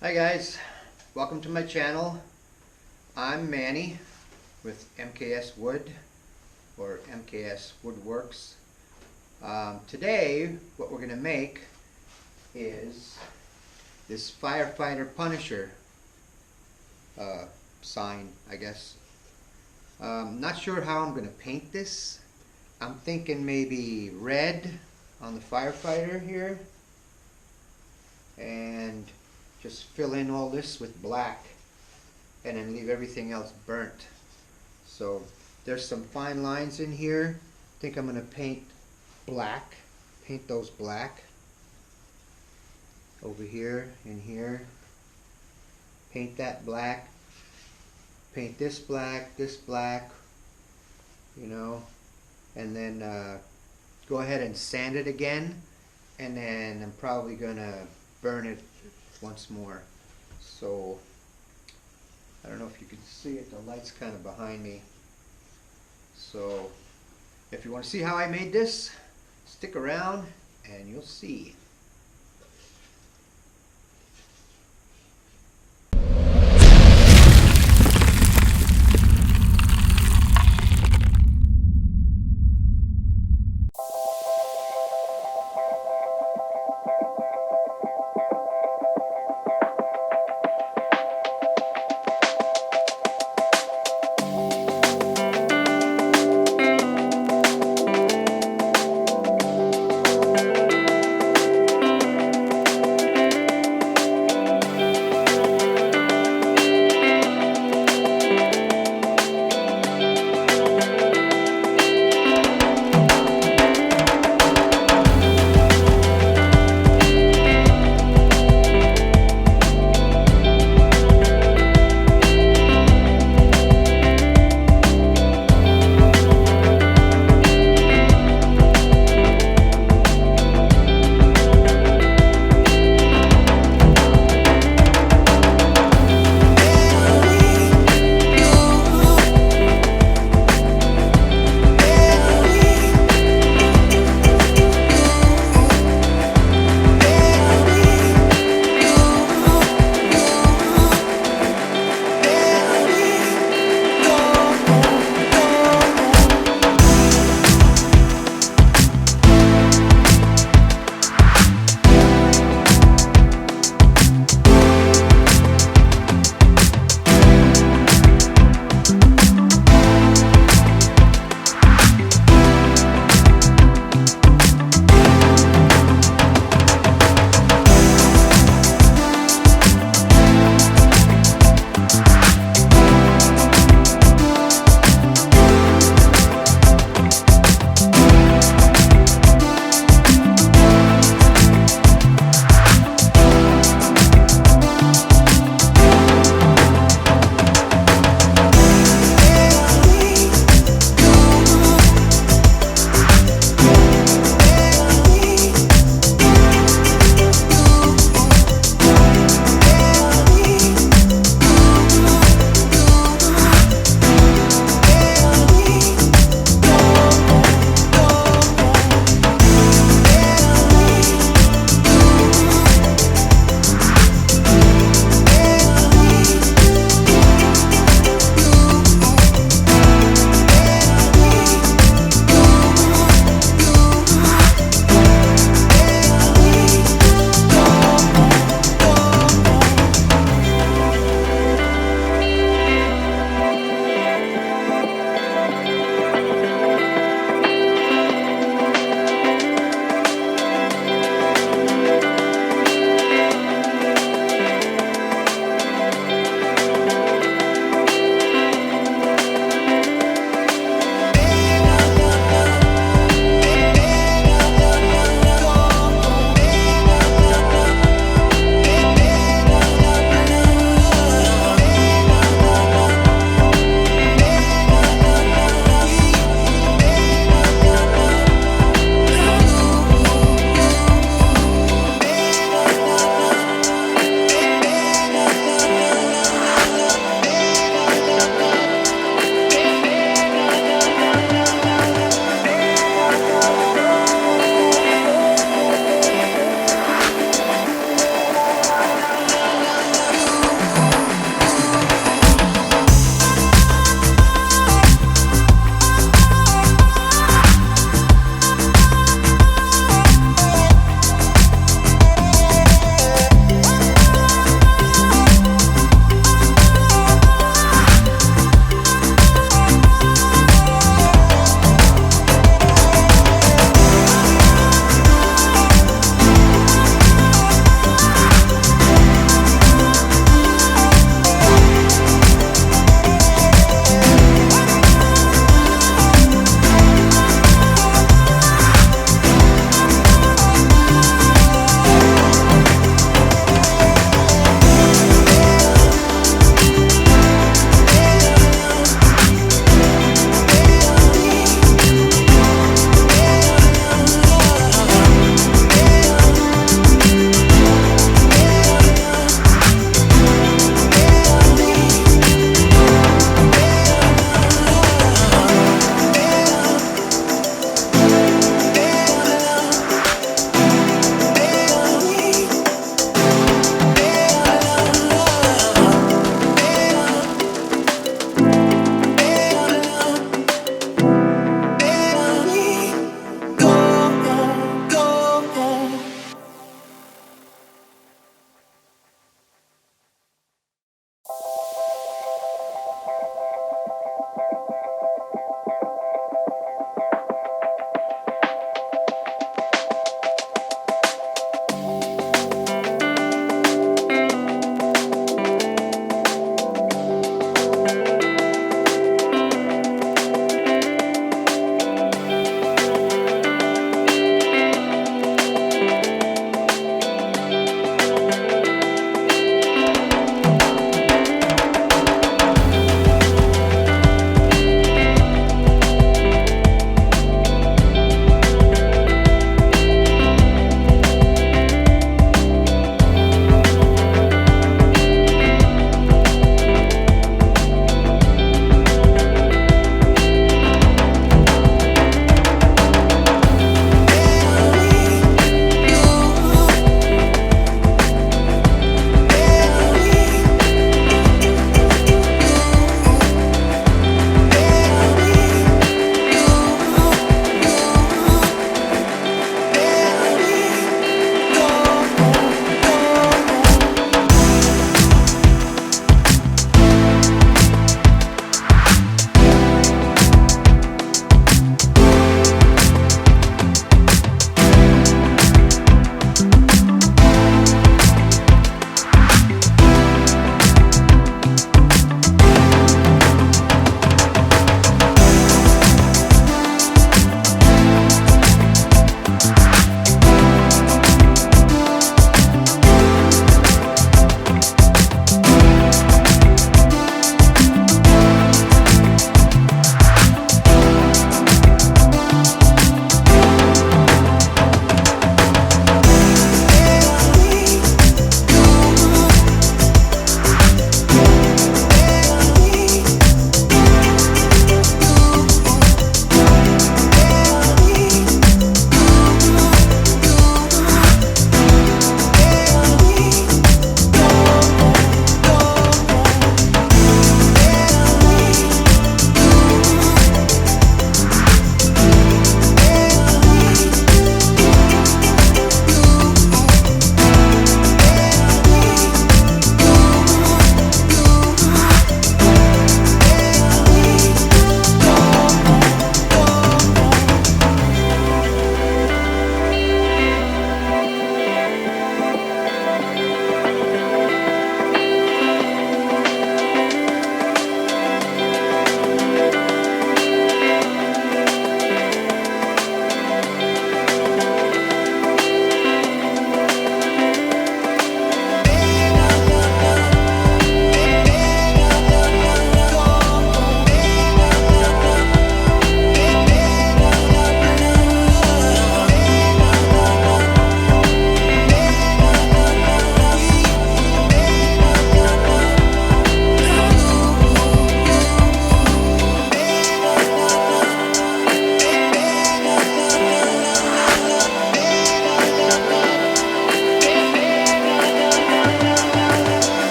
Hi guys, welcome to my channel. I'm Manny with MKS Wood or MKS Woodworks. Today what we're going to make is this Firefighter Punisher sign, I guess. Not sure how I'm going to paint this. I'm thinking maybe red on the Firefighter here and just fill in all this with black and then leave everything else burnt. So there's some fine lines in here. I think I'm going to paint those black over here and here. Paint that black, paint this black, you know, and then go ahead and sand it again, and then I'm probably gonna burn it once more. So I don't know if you can see it, the light's kind of behind me. So if you want to see how I made this, stick around and you'll see.